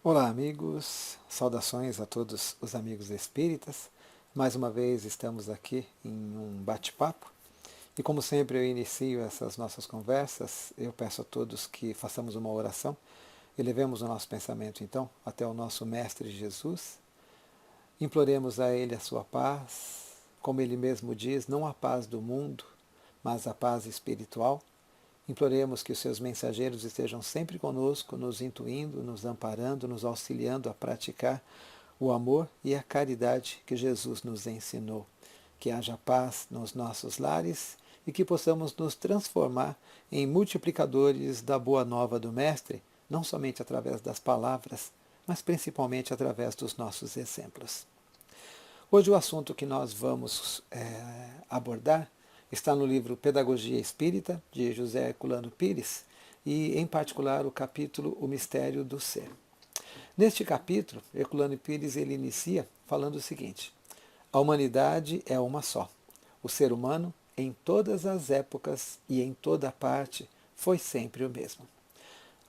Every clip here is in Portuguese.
Olá, amigos, saudações a todos os amigos espíritas. Mais uma vez estamos aqui em um bate-papo e, como sempre, eu inicio essas nossas conversas. Eu peço a todos que façamos uma oração e levemos o nosso pensamento, então, até o nosso Mestre Jesus. Imploremos a Ele a sua paz, como Ele mesmo diz, não a paz do mundo, mas a paz espiritual. Imploremos que os seus mensageiros estejam sempre conosco, nos intuindo, nos amparando, nos auxiliando a praticar o amor e a caridade que Jesus nos ensinou. Que haja paz nos nossos lares e que possamos nos transformar em multiplicadores da boa nova do Mestre, não somente através das palavras, mas principalmente através dos nossos exemplos. Hoje o assunto que nós vamos abordar está no livro Pedagogia Espírita, de José Herculano Pires, e em particular o capítulo O Mistério do Ser. Neste capítulo, Herculano Pires ele inicia falando o seguinte: a humanidade é uma só. O ser humano, em todas as épocas e em toda parte, foi sempre o mesmo.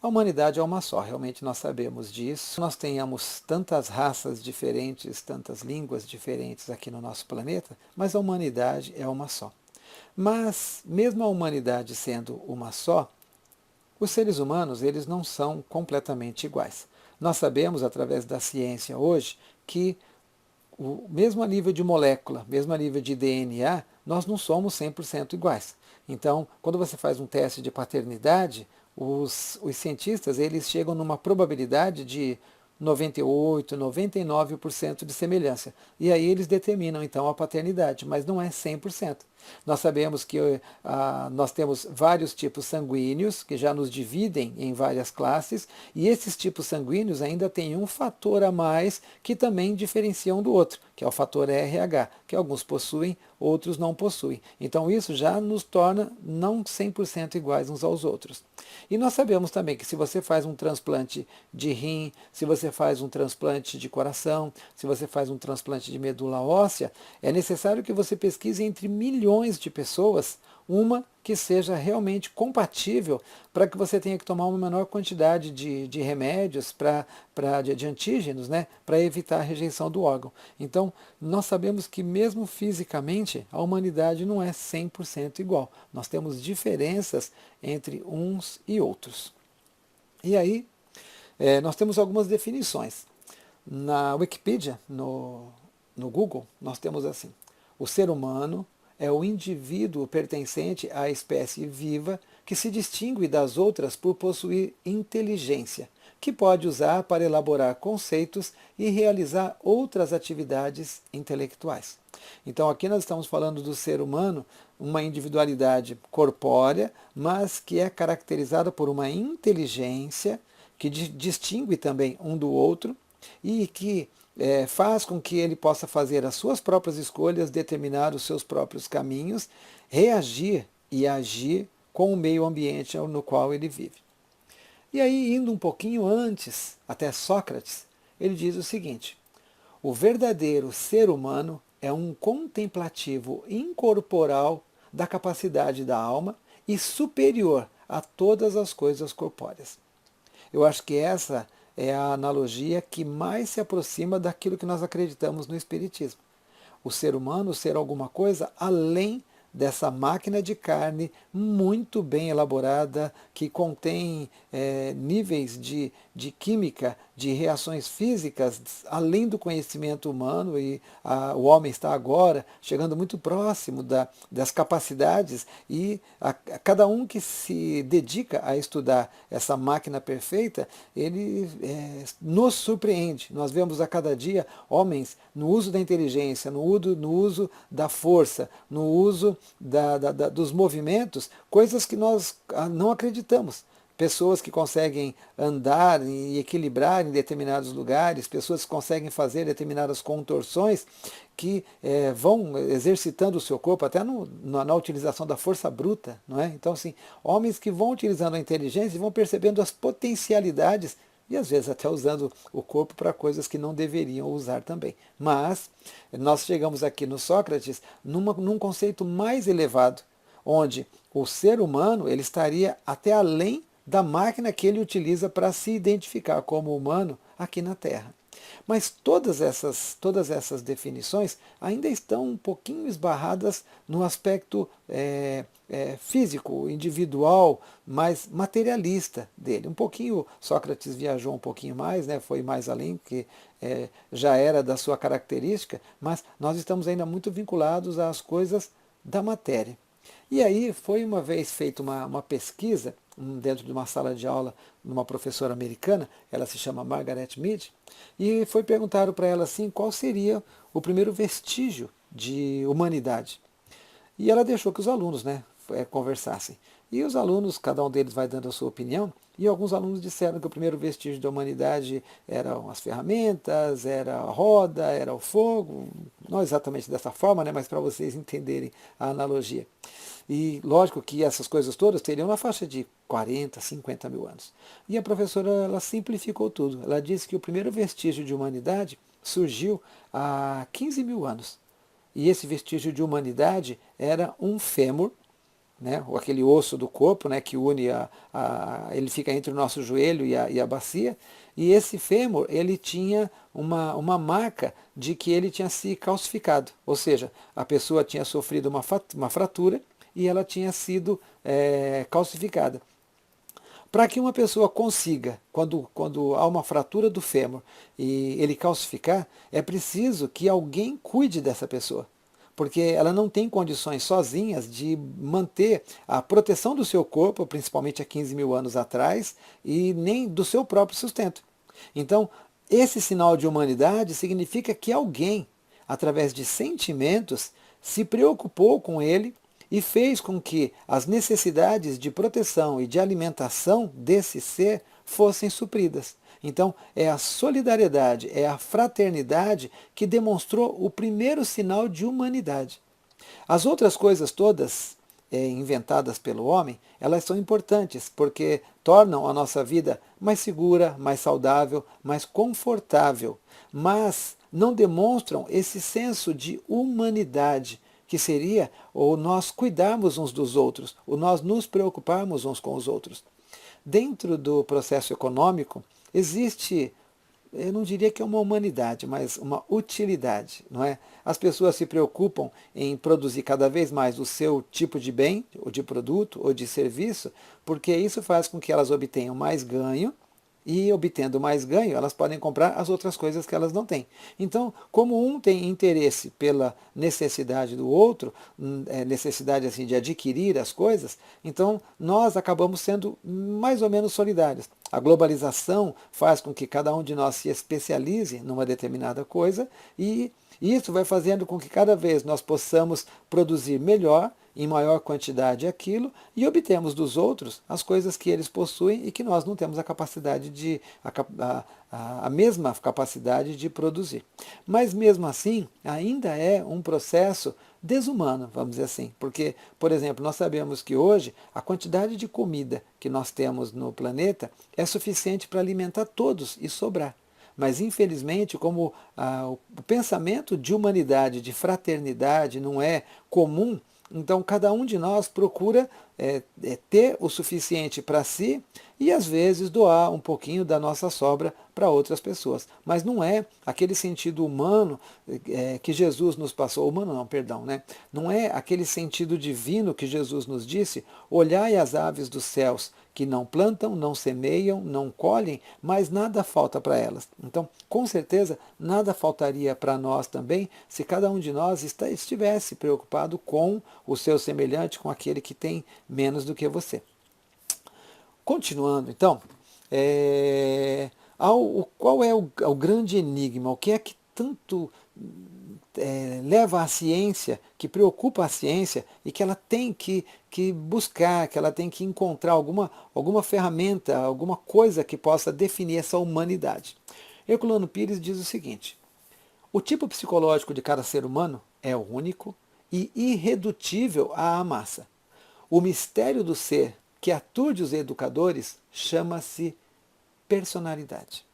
A humanidade é uma só, realmente nós sabemos disso. Nós tenhamos tantas raças diferentes, tantas línguas diferentes aqui no nosso planeta, mas a humanidade é uma só. Mas, mesmo a humanidade sendo uma só, os seres humanos eles não são completamente iguais. Nós sabemos, através da ciência hoje, que mesmo a nível de molécula, mesmo a nível de DNA, nós não somos 100% iguais. Então, quando você faz um teste de paternidade, os cientistas eles chegam numa probabilidade de 98, 99% de semelhança. E aí eles determinam então a paternidade, mas não é 100%. Nós sabemos que nós temos vários tipos sanguíneos que já nos dividem em várias classes, e esses tipos sanguíneos ainda têm um fator a mais que também diferencia um do outro, que é o fator RH, que alguns possuem, outros não possuem. Então isso já nos torna não 100% iguais uns aos outros. E nós sabemos também que se você faz um transplante de rim, se você faz um transplante de coração, se você faz um transplante de medula óssea, é necessário que você pesquise entre milhões de pessoas uma que seja realmente compatível para que você tenha que tomar uma menor quantidade de remédios, de antígenos, né, para evitar a rejeição do órgão. Então, nós sabemos que mesmo fisicamente, a humanidade não é 100% igual. Nós temos diferenças entre uns e outros. E aí, nós temos algumas definições. Na Wikipedia, no Google, nós temos assim: o ser humano é o indivíduo pertencente à espécie viva que se distingue das outras por possuir inteligência, que pode usar para elaborar conceitos e realizar outras atividades intelectuais. Então aqui nós estamos falando do ser humano, uma individualidade corpórea, mas que é caracterizada por uma inteligência que distingue também um do outro e que faz com que ele possa fazer as suas próprias escolhas, determinar os seus próprios caminhos, reagir e agir com o meio ambiente no qual ele vive. E aí, indo um pouquinho antes, até Sócrates, ele diz o seguinte: o verdadeiro ser humano é um contemplativo incorporal da capacidade da alma e superior a todas as coisas corpóreas. Eu acho que essa é a analogia que mais se aproxima daquilo que nós acreditamos no Espiritismo. O ser humano ser alguma coisa além dessa máquina de carne muito bem elaborada, que contém níveis de química, de reações físicas, além do conhecimento humano, e o homem está agora chegando muito próximo das capacidades, e cada um que se dedica a estudar essa máquina perfeita, ele nos surpreende. Nós vemos a cada dia homens no uso da inteligência, no uso da força, no uso dos movimentos, coisas que nós não acreditamos. Pessoas que conseguem andar e equilibrar em determinados lugares, pessoas que conseguem fazer determinadas contorções, que vão exercitando o seu corpo até na utilização da força bruta, não é? Então, assim, homens que vão utilizando a inteligência e vão percebendo as potencialidades e às vezes até usando o corpo para coisas que não deveriam usar também. Mas nós chegamos aqui no Sócrates num conceito mais elevado, onde o ser humano ele estaria até além da máquina que ele utiliza para se identificar como humano aqui na Terra. Mas todas essas definições ainda estão um pouquinho esbarradas no aspecto físico, individual, mais materialista dele. Um pouquinho, Sócrates viajou um pouquinho mais, né, foi mais além, que já era da sua característica, mas nós estamos ainda muito vinculados às coisas da matéria. E aí foi uma vez feita uma pesquisa dentro de uma sala de aula numa professora americana, ela se chama Margaret Mead, e foi perguntado para ela assim qual seria o primeiro vestígio de humanidade. E ela deixou que os alunos, né, conversassem. E os alunos, cada um deles vai dando a sua opinião, e alguns alunos disseram que o primeiro vestígio da humanidade eram as ferramentas, era a roda, era o fogo, não exatamente dessa forma, né, mas para vocês entenderem a analogia. E lógico que essas coisas todas teriam na faixa de 40, 50 mil anos. E a professora ela simplificou tudo. Ela disse que o primeiro vestígio de humanidade surgiu há 15 mil anos. E esse vestígio de humanidade era um fêmur, né, ou aquele osso do corpo, né, que une ele fica entre o nosso joelho e a bacia, e esse fêmur ele tinha uma marca de que ele tinha se calcificado, ou seja, a pessoa tinha sofrido uma fratura e ela tinha sido calcificada. Para que uma pessoa consiga, quando há uma fratura do fêmur e ele calcificar, é preciso que alguém cuide dessa pessoa. Porque ela não tem condições sozinhas de manter a proteção do seu corpo, principalmente há 15 mil anos atrás, e nem do seu próprio sustento. Então, esse sinal de humanidade significa que alguém, através de sentimentos, se preocupou com ele e fez com que as necessidades de proteção e de alimentação desse ser fossem supridas. Então, é a solidariedade, é a fraternidade que demonstrou o primeiro sinal de humanidade. As outras coisas todas inventadas pelo homem, elas são importantes porque tornam a nossa vida mais segura, mais saudável, mais confortável, mas não demonstram esse senso de humanidade, que seria o nós cuidarmos uns dos outros, o nós nos preocuparmos uns com os outros. Dentro do processo econômico, existe, eu não diria que é uma humanidade, mas uma utilidade, não é? As pessoas se preocupam em produzir cada vez mais o seu tipo de bem, ou de produto, ou de serviço, porque isso faz com que elas obtenham mais ganho, e obtendo mais ganho, elas podem comprar as outras coisas que elas não têm. Então, como um tem interesse pela necessidade do outro, necessidade assim de adquirir as coisas, então nós acabamos sendo mais ou menos solidários. A globalização faz com que cada um de nós se especialize numa determinada coisa e isso vai fazendo com que cada vez nós possamos produzir melhor, em maior quantidade aquilo, e obtemos dos outros as coisas que eles possuem e que nós não temos a capacidade a mesma capacidade de produzir. Mas mesmo assim, ainda é um processo desumano, vamos dizer assim, porque, por exemplo, nós sabemos que hoje a quantidade de comida que nós temos no planeta é suficiente para alimentar todos e sobrar. Mas, infelizmente, como o pensamento de humanidade, de fraternidade não é comum, então cada um de nós procura ter o suficiente para si e, às vezes, doar um pouquinho da nossa sobra para outras pessoas. Mas não é aquele sentido humano que Jesus nos passou, humano não, perdão, né? Não é aquele sentido divino que Jesus nos disse, olhai as aves dos céus, que não plantam, não semeiam, não colhem, mas nada falta para elas. Então, com certeza, nada faltaria para nós também se cada um de nós estivesse preocupado com o seu semelhante, com aquele que tem menos do que você. Continuando, então, qual é o grande enigma? O que é que tanto leva a ciência, que preocupa a ciência e que ela tem que buscar, que ela tem que encontrar alguma ferramenta, alguma coisa que possa definir essa humanidade? Herculano Pires diz o seguinte: o tipo psicológico de cada ser humano é único e irredutível à massa. O mistério do ser que aturde os educadores chama-se personalidade.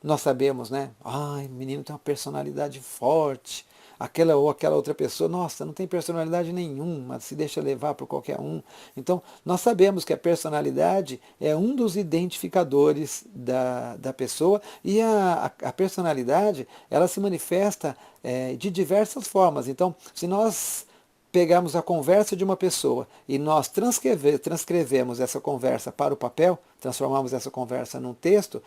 Nós sabemos, né? Ai, o menino tem uma personalidade forte. aquela ou aquela outra pessoa, nossa, não tem personalidade nenhuma, se deixa levar por qualquer um. Então, nós sabemos que a personalidade é um dos identificadores da pessoa, e a personalidade, ela se manifesta de diversas formas. Então, se nós pegarmos a conversa de uma pessoa e nós transcrevemos essa conversa para o papel, transformamos essa conversa num texto,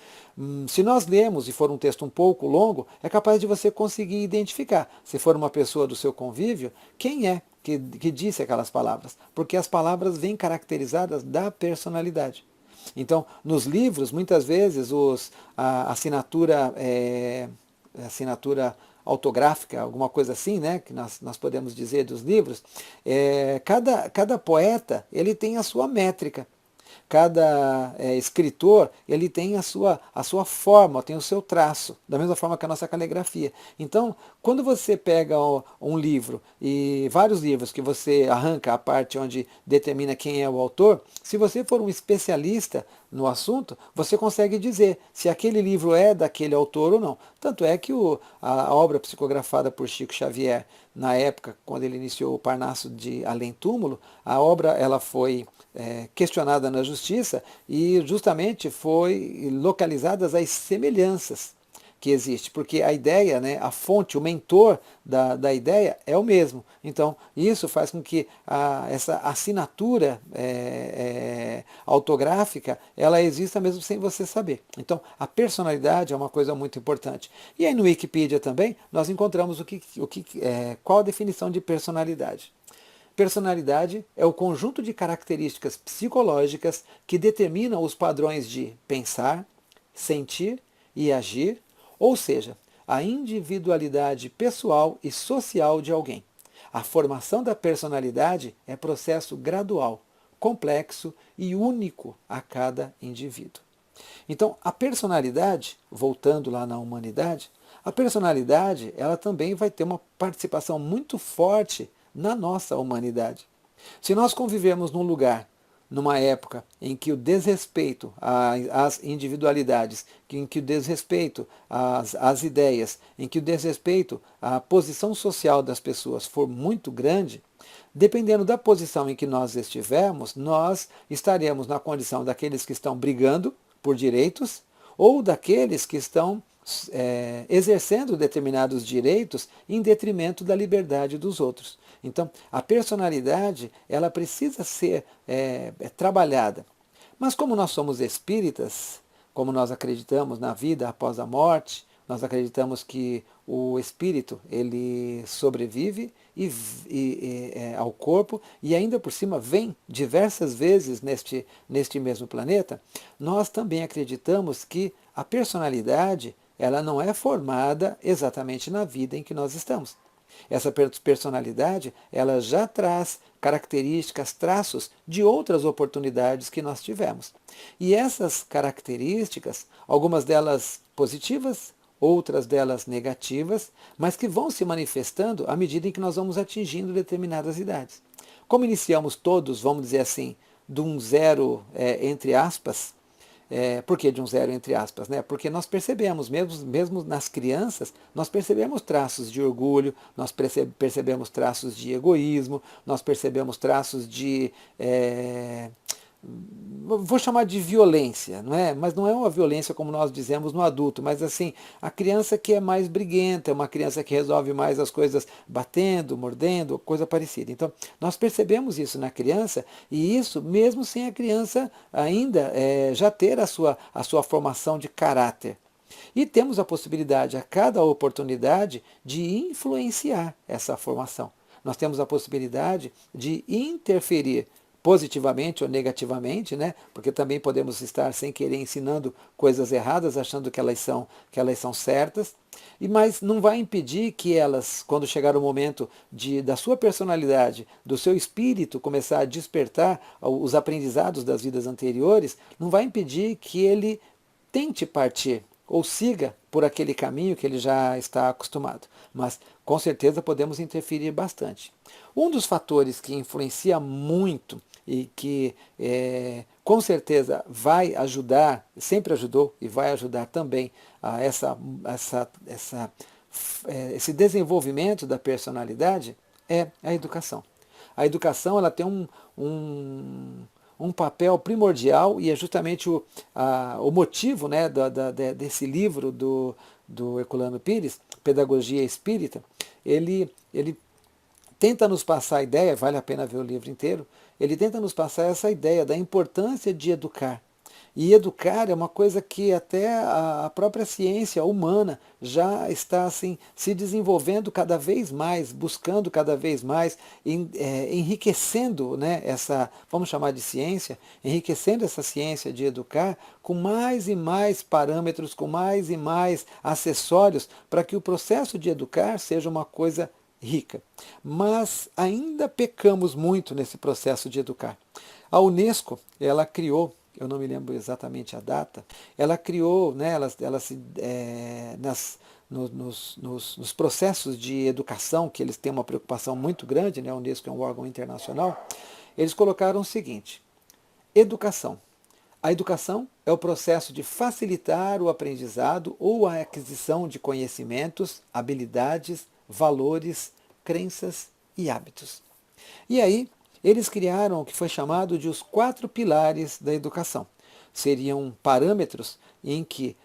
se nós lemos e for um texto um pouco longo, é capaz de você conseguir identificar, se for uma pessoa do seu convívio, quem é que disse aquelas palavras, porque as palavras vêm caracterizadas da personalidade. Então, nos livros, muitas vezes, a assinatura autográfica, alguma coisa assim, né, que nós podemos dizer dos livros, cada poeta ele tem a sua métrica. Cada escritor ele tem a sua forma, tem o seu traço, da mesma forma que a nossa caligrafia. Então, quando você pega um livro e vários livros que você arranca a parte onde determina quem é o autor, se você for um especialista no assunto, você consegue dizer se aquele livro é daquele autor ou não. Tanto é que a obra psicografada por Chico Xavier, na época, quando ele iniciou o Parnaso de Além Túmulo, a obra ela foi questionada na justiça e justamente foi localizadas as semelhanças que existe, porque a ideia, né, a fonte, o mentor da ideia é o mesmo. Então, isso faz com que essa assinatura autográfica, ela exista mesmo sem você saber. Então, a personalidade é uma coisa muito importante. E aí no Wikipedia também, nós encontramos qual a definição de personalidade. Personalidade é o conjunto de características psicológicas que determinam os padrões de pensar, sentir e agir, ou seja, a individualidade pessoal e social de alguém. A formação da personalidade é processo gradual, complexo e único a cada indivíduo. Então, a personalidade, voltando lá na humanidade, a personalidade ela também vai ter uma participação muito forte na nossa humanidade. Se nós convivemos num lugar, numa época em que o desrespeito às individualidades, em que o desrespeito às ideias, em que o desrespeito à posição social das pessoas for muito grande, dependendo da posição em que nós estivermos, nós estaremos na condição daqueles que estão brigando por direitos ou daqueles que estão exercendo determinados direitos em detrimento da liberdade dos outros. Então, a personalidade ela precisa ser trabalhada. Mas como nós somos espíritas, como nós acreditamos na vida após a morte, nós acreditamos que o espírito ele sobrevive ao corpo e ainda por cima vem diversas vezes neste mesmo planeta, nós também acreditamos que a personalidade ela não é formada exatamente na vida em que nós estamos. Essa personalidade ela já traz características, traços de outras oportunidades que nós tivemos. E essas características, algumas delas positivas, outras delas negativas, mas que vão se manifestando à medida em que nós vamos atingindo determinadas idades. Como iniciamos todos, vamos dizer assim, de um zero, entre aspas, por que de um zero entre aspas? Né? Porque nós percebemos, mesmo nas crianças, nós percebemos traços de orgulho, nós percebemos traços de egoísmo, nós percebemos traços de vou chamar de violência, não é? Mas não é uma violência como nós dizemos no adulto, mas assim, a criança que é mais briguenta, é uma criança que resolve mais as coisas batendo, mordendo, coisa parecida. Então, nós percebemos isso na criança, e isso mesmo sem a criança ainda já ter a sua formação de caráter. E temos a possibilidade, a cada oportunidade, de influenciar essa formação. Nós temos a possibilidade de interferir positivamente ou negativamente, né? Porque também podemos estar sem querer ensinando coisas erradas, achando que elas são certas, mas não vai impedir que elas, quando chegar o momento da sua personalidade, do seu espírito começar a despertar os aprendizados das vidas anteriores, não vai impedir que ele tente partir ou siga por aquele caminho que ele já está acostumado. Mas com certeza podemos interferir bastante. Um dos fatores que influencia muito e que com certeza vai ajudar, sempre ajudou e vai ajudar também a essa esse desenvolvimento da personalidade é a educação. A educação ela tem um papel primordial e é justamente o motivo, né, desse livro do Herculano Pires, Pedagogia Espírita. Ele tenta nos passar a ideia, vale a pena ver o livro inteiro, ele tenta nos passar essa ideia da importância de educar. E educar é uma coisa que até a própria ciência humana já está assim, se desenvolvendo cada vez mais, buscando cada vez mais, enriquecendo, né, essa, vamos chamar de ciência, enriquecendo essa ciência de educar com mais e mais parâmetros, com mais e mais acessórios, para que o processo de educar seja uma coisa rica. Mas ainda pecamos muito nesse processo de educar. A Unesco, ela criou, eu não me lembro exatamente a data, ela criou, né, nos processos de educação, que eles têm uma preocupação muito grande, né, a Unesco é um órgão internacional, eles colocaram o seguinte: educação. A educação é o processo de facilitar o aprendizado ou a aquisição de conhecimentos, habilidades, valores, crenças e hábitos. E aí, eles criaram o que foi chamado de os 4 pilares da educação. Seriam parâmetros em que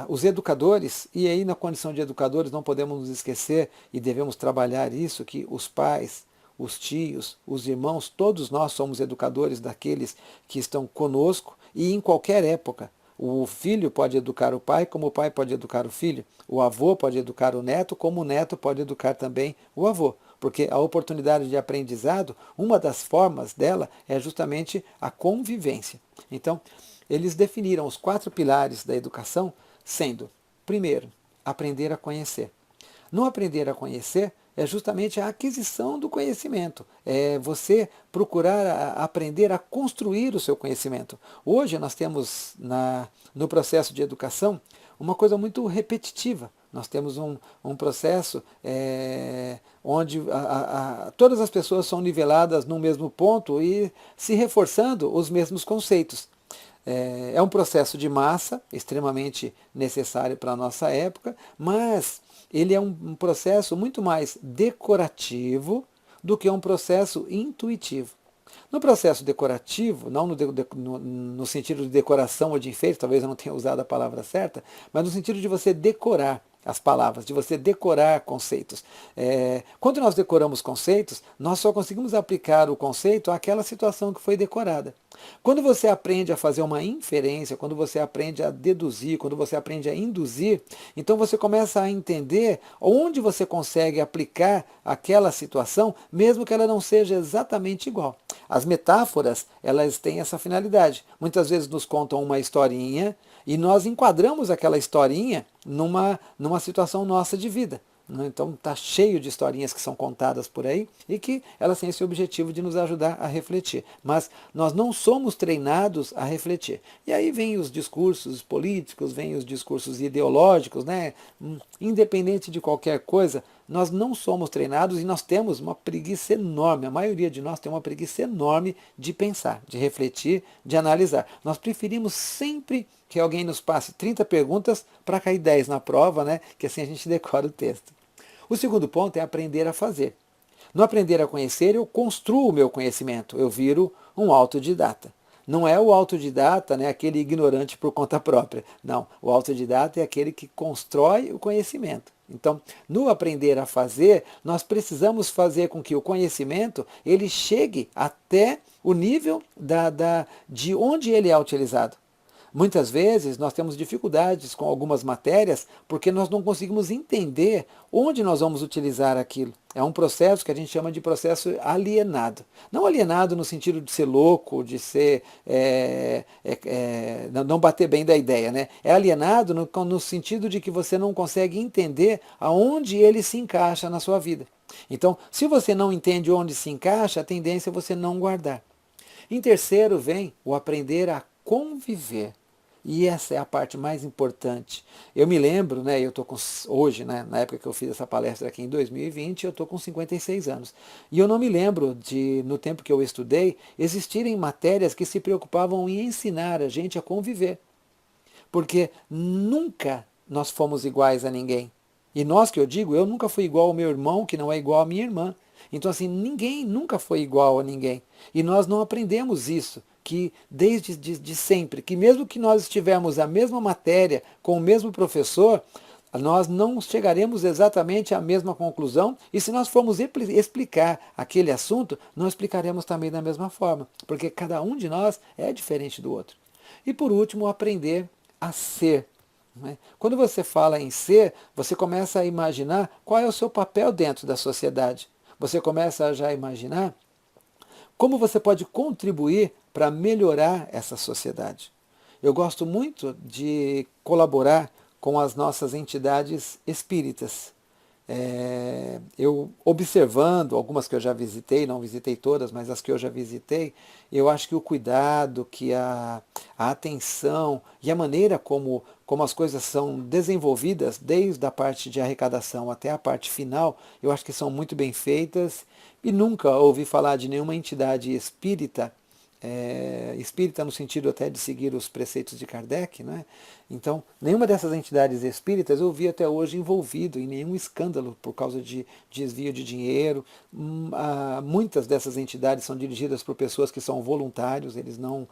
os educadores, e aí na condição de educadores não podemos nos esquecer e devemos trabalhar isso, que os pais, os tios, os irmãos, todos nós somos educadores daqueles que estão conosco e em qualquer época. O filho pode educar o pai, como o pai pode educar o filho. O avô pode educar o neto, como o neto pode educar também o avô. Porque a oportunidade de aprendizado, uma das formas dela é justamente a convivência. Então, eles definiram os 4 pilares da educação sendo, primeiro, aprender a conhecer. No aprender a conhecer é justamente a aquisição do conhecimento. É você procurar aprender a construir o seu conhecimento. Hoje nós temos no processo de educação uma coisa muito repetitiva. Nós temos um processo onde todas as pessoas são niveladas no mesmo ponto e se reforçando os mesmos conceitos. É um processo de massa, extremamente necessário para a nossa época, mas ele é um processo muito mais decorativo do que um processo intuitivo. No processo decorativo, não no sentido de decoração ou de enfeite, talvez eu não tenha usado a palavra certa, mas no sentido de você decorar as palavras, de você decorar conceitos. Quando nós decoramos conceitos, nós só conseguimos aplicar o conceito àquela situação que foi decorada. Quando você aprende a fazer uma inferência, quando você aprende a deduzir, quando você aprende a induzir, então você começa a entender onde você consegue aplicar aquela situação, mesmo que ela não seja exatamente igual. As metáforas, elas têm essa finalidade. Muitas vezes nos contam uma historinha e nós enquadramos aquela historinha numa situação nossa de vida. Então está cheio de historinhas que são contadas por aí e que elas têm esse objetivo de nos ajudar a refletir. Mas nós não somos treinados a refletir. E aí vem os discursos políticos, vem os discursos ideológicos, né? Independente de qualquer coisa, nós não somos treinados e nós temos uma preguiça enorme, a maioria de nós tem uma preguiça enorme de pensar, de refletir, de analisar. Nós preferimos sempre que alguém nos passe 30 perguntas para cair 10 na prova, né? Que assim a gente decora o texto. O segundo ponto é aprender a fazer. No aprender a conhecer, eu construo o meu conhecimento, eu viro um autodidata. Não é o autodidata, né, aquele ignorante por conta própria. Não, o autodidata é aquele que constrói o conhecimento. Então, no aprender a fazer, nós precisamos fazer com que o conhecimento ele chegue até o nível de onde ele é utilizado. Muitas vezes nós temos dificuldades com algumas matérias porque nós não conseguimos entender onde nós vamos utilizar aquilo. É um processo que a gente chama de processo alienado. Não alienado no sentido de ser louco, de ser não bater bem da ideia, né? É alienado no sentido de que você não consegue entender aonde ele se encaixa na sua vida. Então, se você não entende onde se encaixa, a tendência é você não guardar. Em terceiro vem o aprender a conviver. E essa é a parte mais importante. Eu me lembro, né, eu tô hoje, né, na época que eu fiz essa palestra aqui em 2020, eu estou com 56 anos. E eu não me lembro de, no tempo que eu estudei, existirem matérias que se preocupavam em ensinar a gente a conviver. Porque nunca nós fomos iguais a ninguém. E nós que eu digo, eu nunca fui igual ao meu irmão, que não é igual à minha irmã. Então, assim, ninguém nunca foi igual a ninguém. E nós não aprendemos isso, que desde de sempre, que mesmo que nós estivermos a mesma matéria, com o mesmo professor, nós não chegaremos exatamente à mesma conclusão, e se nós formos explicar aquele assunto, não explicaremos também da mesma forma, porque cada um de nós é diferente do outro. E por último, aprender a ser. Né? Quando você fala em ser, você começa a imaginar qual é o seu papel dentro da sociedade. Você começa a já imaginar como você pode contribuir para melhorar essa sociedade. Eu gosto muito de colaborar com as nossas entidades espíritas. Eu observando algumas que eu já visitei, não visitei todas, mas as que eu já visitei, eu acho que o cuidado, que a atenção e a maneira como as coisas são desenvolvidas, desde a parte de arrecadação até a parte final, eu acho que são muito bem feitas e nunca ouvi falar de nenhuma entidade espírita, espírita no sentido até de seguir os preceitos de Kardec, né? Então, nenhuma dessas entidades espíritas eu vi até hoje envolvido em nenhum escândalo por causa de desvio de dinheiro. Muitas dessas entidades são dirigidas por pessoas que são voluntários, eles não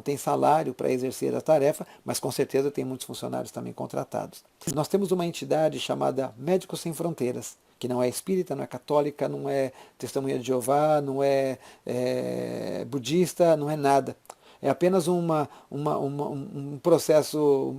têm salário para exercer a tarefa, mas com certeza tem muitos funcionários também contratados. Nós temos uma entidade chamada Médicos Sem Fronteiras, que não é espírita, não é católica, não é testemunha de Jeová, não é budista, não é nada. É apenas um processo,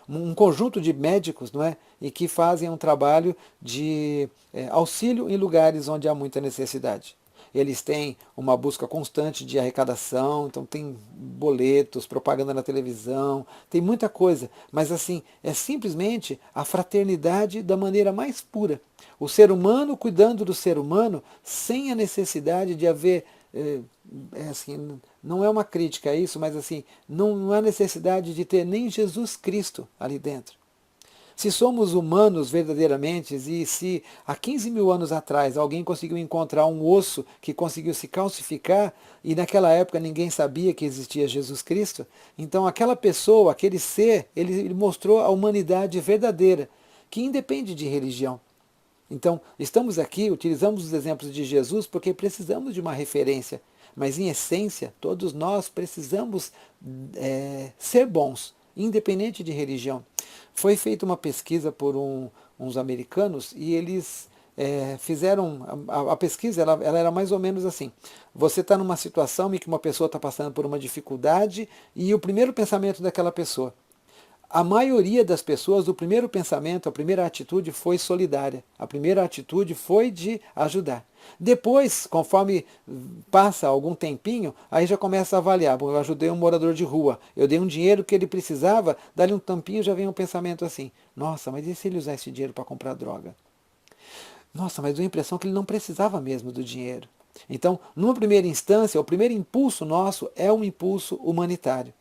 um conjunto de médicos, não é? E que fazem um trabalho de auxílio em lugares onde há muita necessidade. Eles têm uma busca constante de arrecadação, então tem boletos, propaganda na televisão, tem muita coisa, mas assim, é simplesmente a fraternidade da maneira mais pura. O ser humano cuidando do ser humano sem a necessidade de haver, assim, não é uma crítica a isso, mas assim, não há necessidade de ter nem Jesus Cristo ali dentro. Se somos humanos verdadeiramente, e se há 15 mil anos atrás alguém conseguiu encontrar um osso que conseguiu se calcificar, e naquela época ninguém sabia que existia Jesus Cristo, então aquela pessoa, aquele ser, ele mostrou a humanidade verdadeira, que independe de religião. Então, estamos aqui, utilizamos os exemplos de Jesus porque precisamos de uma referência, mas em essência, todos nós precisamos ser bons, independente de religião. Foi feita uma pesquisa por uns americanos e eles fizeram, a pesquisa ela era mais ou menos assim, você está numa situação em que uma pessoa está passando por uma dificuldade e o primeiro pensamento daquela pessoa, a maioria das pessoas, o primeiro pensamento, a primeira atitude foi solidária. A primeira atitude foi de ajudar. Depois, conforme passa algum tempinho, aí já começa a avaliar. Bom, eu ajudei um morador de rua, eu dei um dinheiro que ele precisava, dali um tampinho já vem um pensamento assim, nossa, mas e se ele usar esse dinheiro para comprar droga? Nossa, mas deu a impressão que ele não precisava mesmo do dinheiro. Então, numa primeira instância, o primeiro impulso nosso é um impulso humanitário.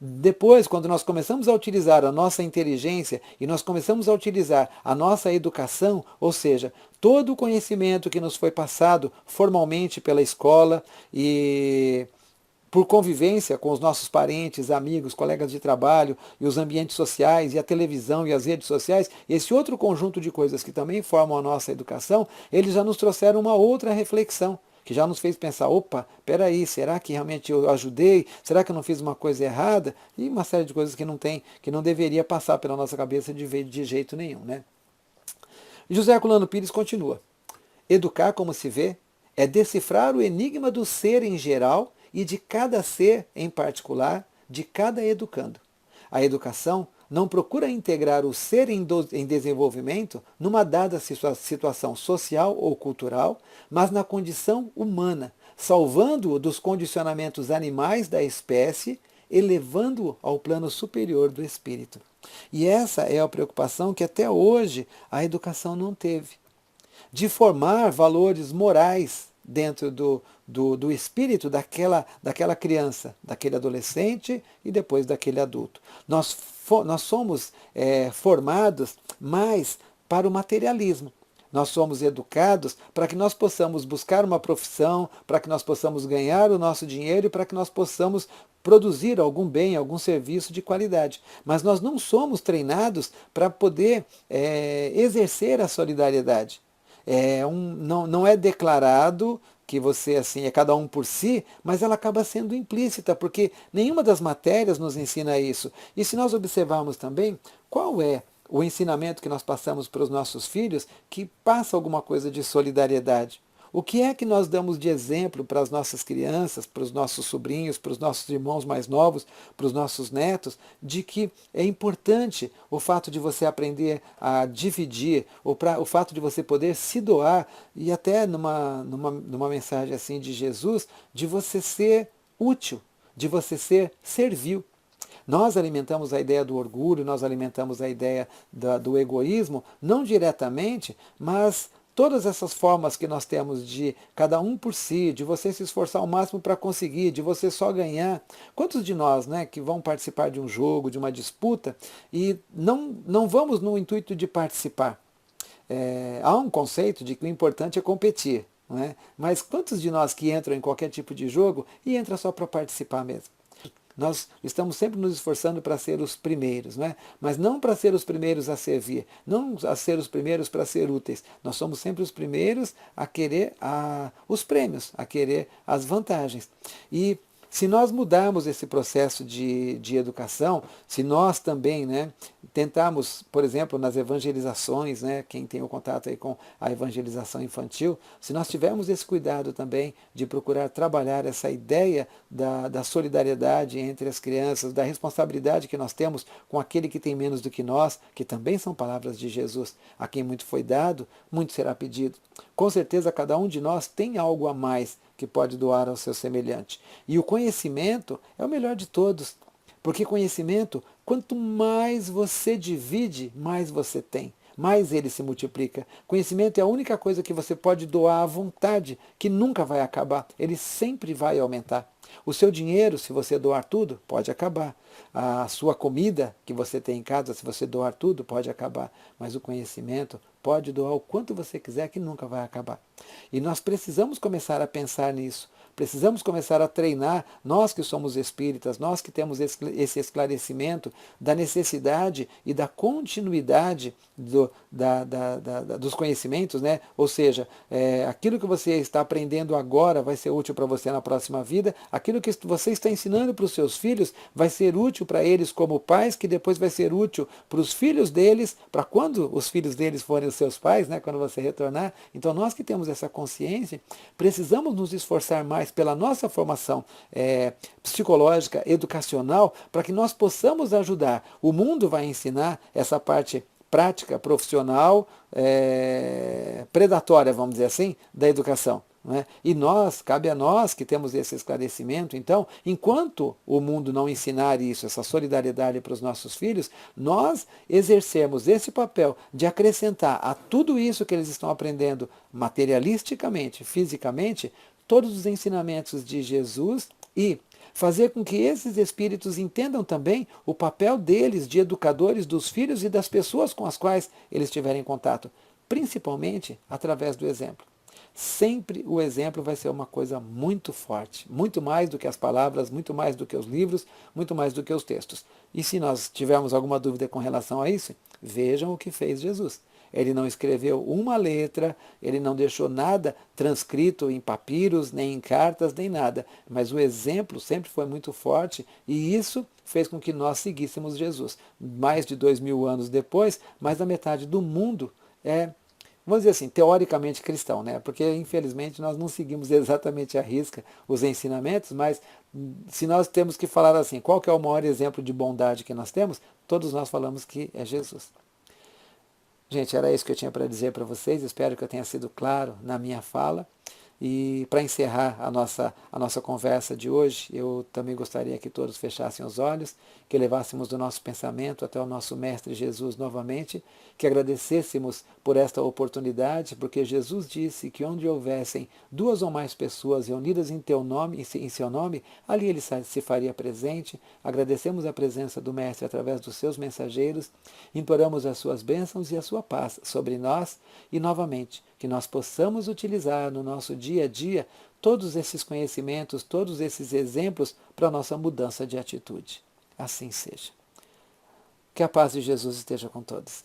Depois, quando nós começamos a utilizar a nossa inteligência e nós começamos a utilizar a nossa educação, ou seja, todo o conhecimento que nos foi passado formalmente pela escola e por convivência com os nossos parentes, amigos, colegas de trabalho e os ambientes sociais e a televisão e as redes sociais, esse outro conjunto de coisas que também formam a nossa educação, eles já nos trouxeram uma outra reflexão, que já nos fez pensar, opa, peraí, será que realmente eu ajudei? Será que eu não fiz uma coisa errada? E uma série de coisas que não deveria passar pela nossa cabeça de jeito nenhum, né? José Herculano Pires continua. Educar, como se vê, é decifrar o enigma do ser em geral e de cada ser em particular, de cada educando. A educação não procura integrar o ser em desenvolvimento numa dada situação social ou cultural, mas na condição humana, salvando-o dos condicionamentos animais da espécie, elevando-o ao plano superior do espírito. E essa é a preocupação que até hoje a educação não teve, de formar valores morais dentro do espírito daquela criança, daquele adolescente e depois daquele adulto. Nós somos formados mais para o materialismo. Nós somos educados para que nós possamos buscar uma profissão, para que nós possamos ganhar o nosso dinheiro e para que nós possamos produzir algum bem, algum serviço de qualidade. Mas nós não somos treinados para poder exercer a solidariedade. Não é declarado que você assim é cada um por si, mas ela acaba sendo implícita, porque nenhuma das matérias nos ensina isso. E se nós observarmos também, qual é o ensinamento que nós passamos para os nossos filhos que passa alguma coisa de solidariedade? O que é que nós damos de exemplo para as nossas crianças, para os nossos sobrinhos, para os nossos irmãos mais novos, para os nossos netos, de que é importante o fato de você aprender a dividir, o fato de você poder se doar, e até numa mensagem assim de Jesus, de você ser útil, de você ser servil. Nós alimentamos a ideia do orgulho, nós alimentamos a ideia do egoísmo, não diretamente, mas todas essas formas que nós temos de cada um por si, de você se esforçar ao máximo para conseguir, de você só ganhar. Quantos de nós, né, que vão participar de um jogo, de uma disputa, e não vamos no intuito de participar? Há um conceito de que o importante é competir, não é? Mas quantos de nós que entram em qualquer tipo de jogo e entram só para participar mesmo? Nós estamos sempre nos esforçando para ser os primeiros, né? Mas não para ser os primeiros a servir, não a ser os primeiros para ser úteis. Nós somos sempre os primeiros a querer os prêmios, a querer as vantagens. E se nós mudarmos esse processo de educação, se nós também, né, tentarmos, por exemplo, nas evangelizações, né, quem tem o contato aí com a evangelização infantil, se nós tivermos esse cuidado também de procurar trabalhar essa ideia da solidariedade entre as crianças, da responsabilidade que nós temos com aquele que tem menos do que nós, que também são palavras de Jesus, a quem muito foi dado, muito será pedido. Com certeza cada um de nós tem algo a mais que pode doar ao seu semelhante. E o conhecimento é o melhor de todos, porque conhecimento, quanto mais você divide, mais você tem, mais ele se multiplica. Conhecimento é a única coisa que você pode doar à vontade, que nunca vai acabar, ele sempre vai aumentar. O seu dinheiro, se você doar tudo, pode acabar. A sua comida que você tem em casa, se você doar tudo, pode acabar. Mas o conhecimento pode doar o quanto você quiser, que nunca vai acabar. E nós precisamos começar a pensar nisso. Precisamos começar a treinar, nós que somos espíritas, nós que temos esse esclarecimento da necessidade e da continuidade dos conhecimentos, né? Ou seja, aquilo que você está aprendendo agora vai ser útil para você na próxima vida, aquilo que você está ensinando para os seus filhos vai ser útil para eles como pais, que depois vai ser útil para os filhos deles, para quando os filhos deles forem os seus pais, né? Quando você retornar. Então nós que temos essa consciência, precisamos nos esforçar mais pela nossa formação psicológica, educacional, para que nós possamos ajudar. O mundo vai ensinar essa parte prática, profissional, predatória, vamos dizer assim, da educação. Não é? E cabe a nós que temos esse esclarecimento, então, enquanto o mundo não ensinar isso, essa solidariedade para os nossos filhos, nós exercemos esse papel de acrescentar a tudo isso que eles estão aprendendo materialisticamente, fisicamente, todos os ensinamentos de Jesus e fazer com que esses espíritos entendam também o papel deles de educadores dos filhos e das pessoas com as quais eles tiverem contato, principalmente através do exemplo. Sempre o exemplo vai ser uma coisa muito forte, muito mais do que as palavras, muito mais do que os livros, muito mais do que os textos. E se nós tivermos alguma dúvida com relação a isso, vejam o que fez Jesus. Ele não escreveu uma letra, ele não deixou nada transcrito em papiros, nem em cartas, nem nada. Mas o exemplo sempre foi muito forte e isso fez com que nós seguíssemos Jesus. Mais de 2000 anos depois, mais da metade do mundo vamos dizer assim, teoricamente cristão, né? Porque infelizmente nós não seguimos exatamente à risca os ensinamentos, mas se nós temos que falar assim, qual que é o maior exemplo de bondade que nós temos? Todos nós falamos que é Jesus. Gente, era isso que eu tinha para dizer para vocês. Espero que eu tenha sido claro na minha fala. E para encerrar a nossa conversa de hoje, eu também gostaria que todos fechassem os olhos, que levássemos do nosso pensamento até o nosso Mestre Jesus novamente, que agradecêssemos por esta oportunidade, porque Jesus disse que onde houvessem duas ou mais pessoas reunidas em teu nome, em seu nome, ali ele se faria presente. Agradecemos a presença do Mestre através dos seus mensageiros, imploramos as suas bênçãos e a sua paz sobre nós e novamente que nós possamos utilizar no nosso dia a dia todos esses conhecimentos, todos esses exemplos para a nossa mudança de atitude. Assim seja. Que a paz de Jesus esteja com todos.